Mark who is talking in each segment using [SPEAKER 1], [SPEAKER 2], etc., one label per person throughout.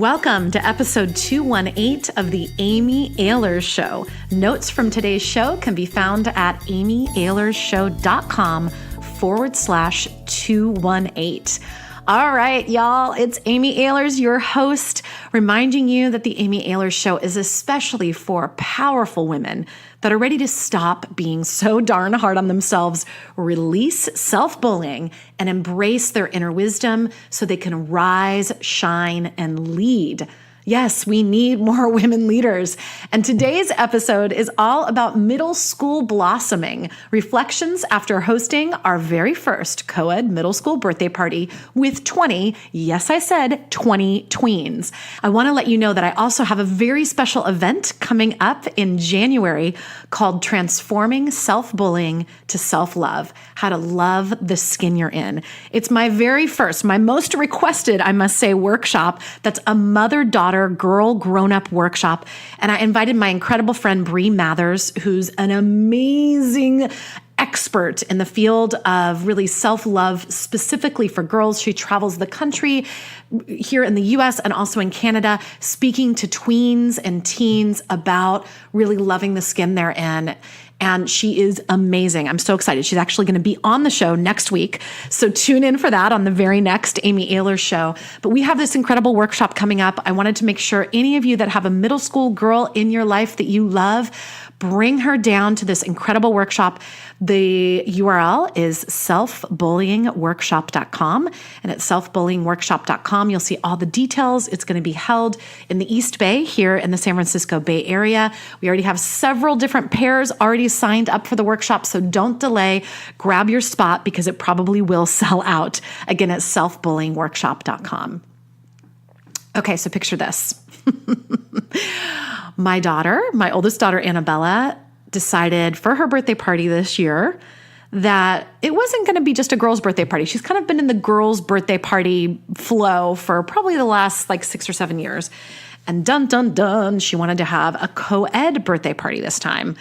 [SPEAKER 1] Welcome to episode 218 of the Amy Ahlers Show. Notes from today's show can be found at amyahlershow.com/218. All right, y'all, it's Amy Ahlers, your host, reminding you that the Amy Ahlers Show is especially for powerful women that are ready to stop being so darn hard on themselves, release self-bullying, and embrace their inner wisdom so they can rise, shine, and lead. Yes, we need more women leaders. And today's episode is all about middle school blossoming, reflections after hosting our very first co-ed middle school birthday party with 20, yes, I said 20 tweens. I want to let you know that I also have a very special event coming up in January called Transforming Self-Bullying to Self-Love, How to Love the Skin You're In. It's my very first, my most requested, I must say, workshop that's a mother-daughter girl grown-up workshop. And I invited my incredible friend Bree Mathers, who's an amazing expert in the field of really self-love, specifically for girls. She travels the country here in the US and also in Canada, speaking to tweens and teens about really loving the skin they're in. And she is amazing. I'm so excited. She's actually going to be on the show next week. So tune in for that on the very next Amy Ahlers Show. But we have this incredible workshop coming up. I wanted to make sure any of you that have a middle school girl in your life that you love, bring her down to this incredible workshop. The URL is selfbullyingworkshop.com. And at selfbullyingworkshop.com, you'll see all the details. It's going to be held in the East Bay here in the San Francisco Bay Area. We already have several different pairs already signed up for the workshop, so don't delay. Grab your spot because it probably will sell out. Again, at selfbullyingworkshop.com. Okay, so picture this. My oldest daughter, Annabella, decided for her birthday party this year that it wasn't going to be just a girl's birthday party. She's kind of been in the girl's birthday party flow for probably the last 6 or 7 years. And dun, dun, dun, she wanted to have a co-ed birthday party this time.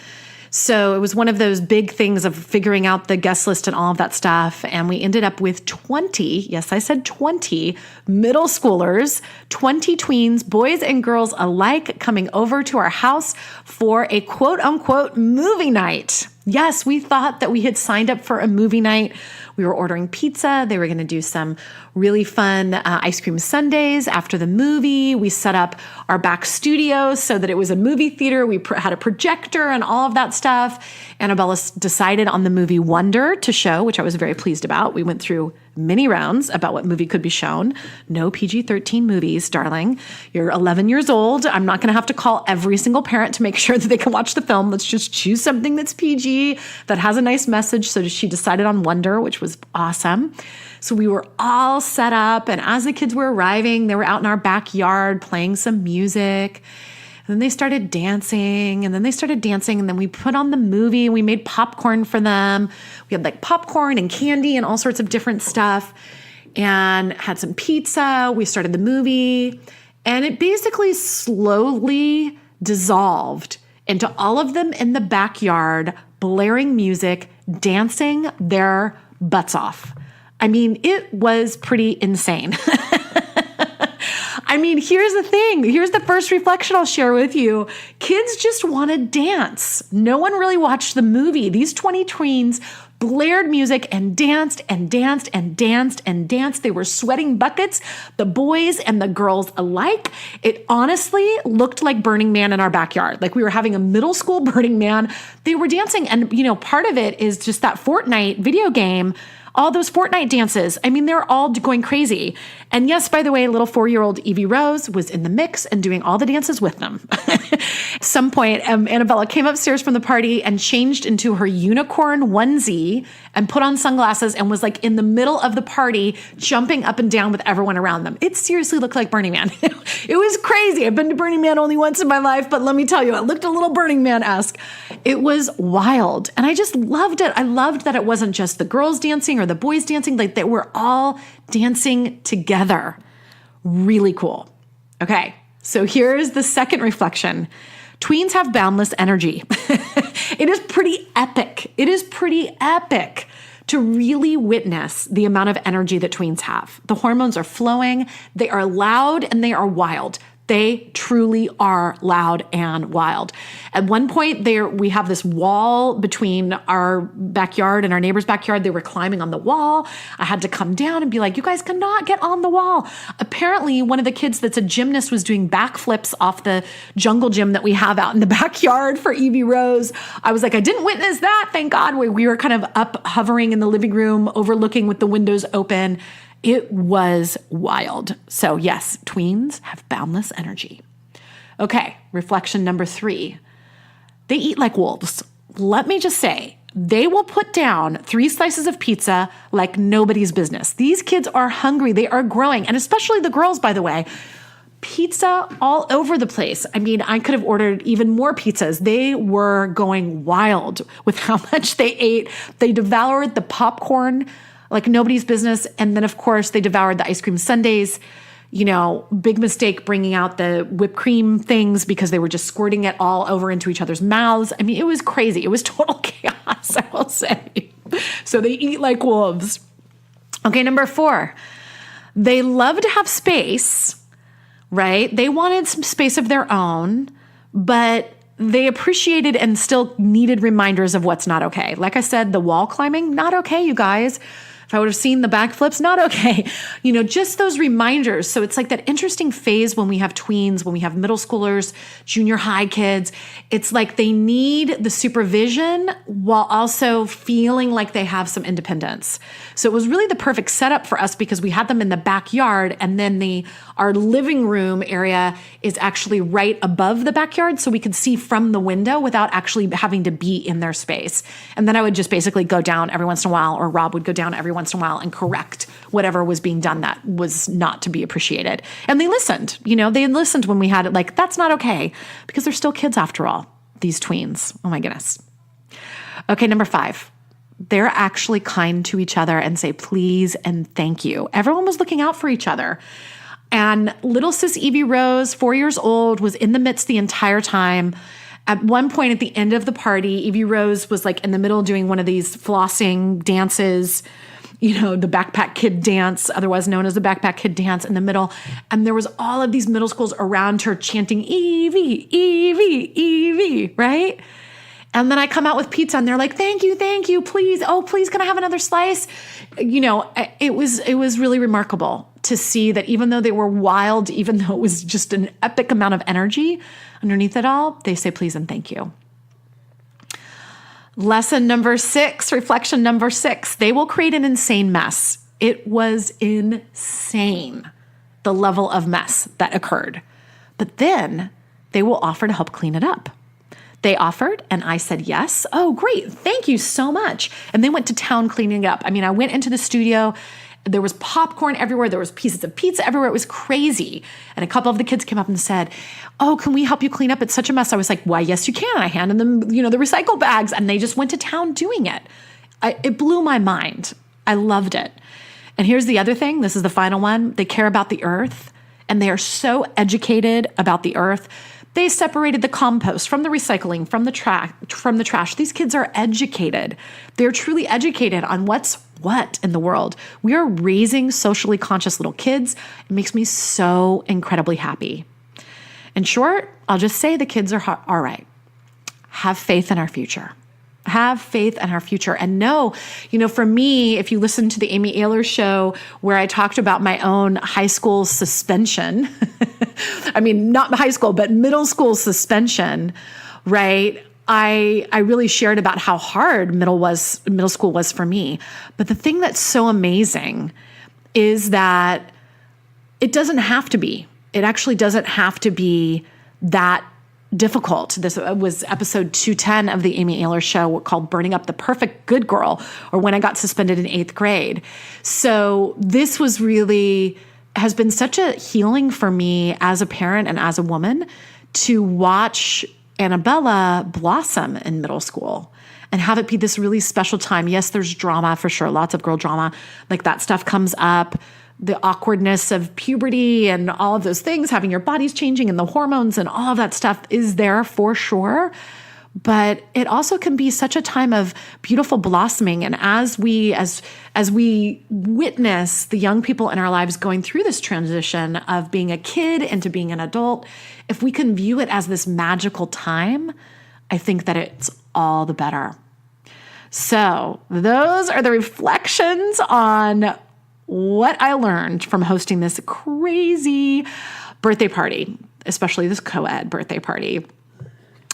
[SPEAKER 1] So it was one of those big things of figuring out the guest list and all of that stuff. And we ended up with 20, yes, I said 20 middle schoolers, 20 tweens, boys and girls alike, coming over to our house for a quote unquote movie night. Yes, we thought that we had signed up for a movie night. We were ordering pizza. They were going to do some really fun ice cream sundaes after the movie. We set up our back studio so that it was a movie theater. We had a projector and all of that stuff. Annabella decided on the movie Wonder to show, which I was very pleased about. We went through many rounds about what movie could be shown. No PG-13 movies, darling. You're 11 years old. I'm not going to have to call every single parent to make sure that they can watch the film. Let's just choose something that's PG, that has a nice message. So she decided on Wonder, which was awesome. So we were all set up. And as the kids were arriving, they were out in our backyard playing some music. And then they started dancing, and then we put on the movie. We made popcorn for them. We had popcorn and candy and all sorts of different stuff, and had some pizza. We started the movie, and it basically slowly dissolved into all of them in the backyard, blaring music, dancing their butts off. I mean, it was pretty insane. I mean, here's the thing. Here's the first reflection I'll share with you. Kids just want to dance. No one really watched the movie. These 20 tweens blared music and danced and danced and danced and danced. They were sweating buckets, the boys and the girls alike. It honestly looked like Burning Man in our backyard. Like we were having a middle school Burning Man. They were dancing. And, part of it is just that Fortnite video game. All those Fortnite dances. I mean, they're all going crazy. And yes, by the way, little 4-year-old Evie Rose was in the mix and doing all the dances with them. At some point, Annabella came upstairs from the party and changed into her unicorn onesie and put on sunglasses and was in the middle of the party, jumping up and down with everyone around them. It seriously looked like Burning Man. It was crazy. I've been to Burning Man only once in my life, but let me tell you, it looked a little Burning Man-esque. It was wild. And I just loved it. I loved that it wasn't just the girls dancing or the boys dancing, they were all dancing together. Really cool. Okay, so here's the second reflection. Tweens have boundless energy. It is pretty epic to really witness the amount of energy that tweens have. The hormones are flowing, they are loud, and they are wild. They truly are loud and wild. At one point, we have this wall between our backyard and our neighbor's backyard. They were climbing on the wall. I had to come down and be like, you guys cannot get on the wall. Apparently, one of the kids that's a gymnast was doing backflips off the jungle gym that we have out in the backyard for Evie Rose. I was like, I didn't witness that, thank God. We were kind of up hovering in the living room, overlooking with the windows open. It was wild. So yes, tweens have boundless energy. Okay, reflection number 3. They eat like wolves. Let me just say, they will put down 3 slices of pizza like nobody's business. These kids are hungry. They are growing. And especially the girls, by the way, pizza all over the place. I mean, I could have ordered even more pizzas. They were going wild with how much they ate. They devoured the popcorn like nobody's business. And then, of course, they devoured the ice cream sundaes. You know, big mistake bringing out the whipped cream things because they were just squirting it all over into each other's mouths. I mean, it was crazy. It was total chaos, I will say. So they eat like wolves. Okay, number 4. They love to have space, right? They wanted some space of their own, but they appreciated and still needed reminders of what's not okay. Like I said, the wall climbing, not okay, you guys. If I would have seen the backflips, not okay. You know, just those reminders. So it's like that interesting phase when we have tweens, when we have middle schoolers, junior high kids. It's like they need the supervision while also feeling like they have some independence. So it was really the perfect setup for us because we had them in the backyard, and then our living room area is actually right above the backyard, so we could see from the window without actually having to be in their space. And then I would just basically go down every once in a while, or Rob would go down every once in a while and correct whatever was being done that was not to be appreciated. And they listened, they listened when we had it like, that's not okay, because they're still kids after all, these tweens. Oh my goodness. Okay, number 5. They're actually kind to each other and say please and thank you. Everyone was looking out for each other. And little sis Evie Rose, 4 years old, was in the midst the entire time. At one point at the end of the party, Evie Rose was like in the middle doing one of these flossing dances, the backpack kid dance, otherwise known as the backpack kid dance in the middle. And there was all of these middle schools around her chanting, Evie, Evie, Evie, right? And then I come out with pizza and they're like, thank you, please. Oh, please, can I have another slice? It was really remarkable to see that even though they were wild, even though it was just an epic amount of energy underneath it all, they say please and thank you. Lesson number 6, reflection number 6, they will create an insane mess. It was insane, the level of mess that occurred. But then they will offer to help clean it up. They offered, and I said yes. Oh, great. Thank you so much. And they went to town cleaning it up. I mean, I went into the studio. There was popcorn everywhere. There was pieces of pizza everywhere. It was crazy. And a couple of the kids came up and said, oh, can we help you clean up? It's such a mess. I was like, why, yes, you can. I handed them, the recycle bags, and they just went to town doing it. It blew my mind. I loved it. And here's the other thing. This is the final one. They care about the earth, and they are so educated about the earth. They separated the compost from the recycling, from the trash. These kids are educated. They're truly educated on what's what in the world. We are raising socially conscious little kids. It makes me so incredibly happy. In short, I'll just say the kids are all right. Have faith in our future. Have faith in our future. And know, for me, if you listen to the Amy Ayler show where I talked about my own high school suspension, I mean, not high school, but middle school suspension, right? I really shared about how hard middle school was for me. But the thing that's so amazing is that it doesn't have to be. It actually doesn't have to be that difficult. This was episode 210 of the Amy Ayler show called Burning Up the Perfect Good Girl, or when I got suspended in 8th grade. So this has been such a healing for me as a parent and as a woman to watch Annabella blossom in middle school and have it be this really special time. Yes, there's drama for sure. Lots of girl drama. Like that stuff comes up. The awkwardness of puberty and all of those things, having your bodies changing and the hormones and all of that stuff is there for sure. but it also can be such a time of beautiful blossoming. And as we witness the young people in our lives going through this transition of being a kid into being an adult, if we can view it as this magical time, I think that it's all the better. So those are the reflections on what I learned from hosting this crazy birthday party, especially this co-ed birthday party.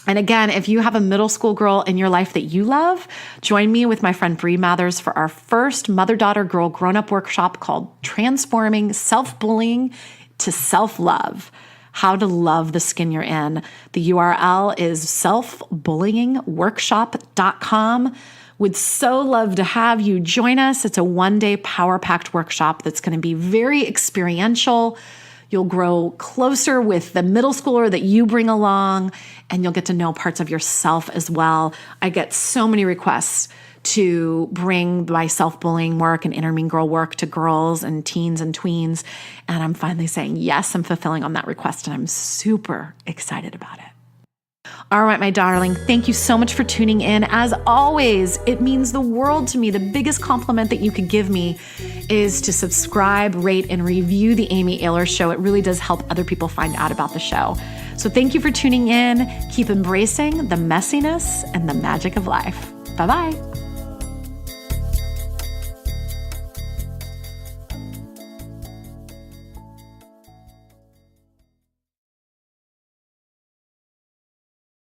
[SPEAKER 1] And again, if you have a middle school girl in your life that you love, join me with my friend Bree Mathers for our first mother-daughter girl grown-up workshop called Transforming Self-Bullying to Self-Love. How to love the skin you're in. The URL is selfbullyingworkshop.com. Would so love to have you join us. It's a one-day power-packed workshop that's going to be very experiential. You'll grow closer with the middle schooler that you bring along, and you'll get to know parts of yourself as well. I get so many requests to bring my self-bullying work and inner mean girl work to girls and teens and tweens. And I'm finally saying, yes, I'm fulfilling on that request, and I'm super excited about it. All right, my darling, thank you so much for tuning in. As always, it means the world to me. The biggest compliment that you could give me is to subscribe, rate, and review The Amy Ayler Show. It really does help other people find out about the show. So thank you for tuning in. Keep embracing the messiness and the magic of life. Bye-bye.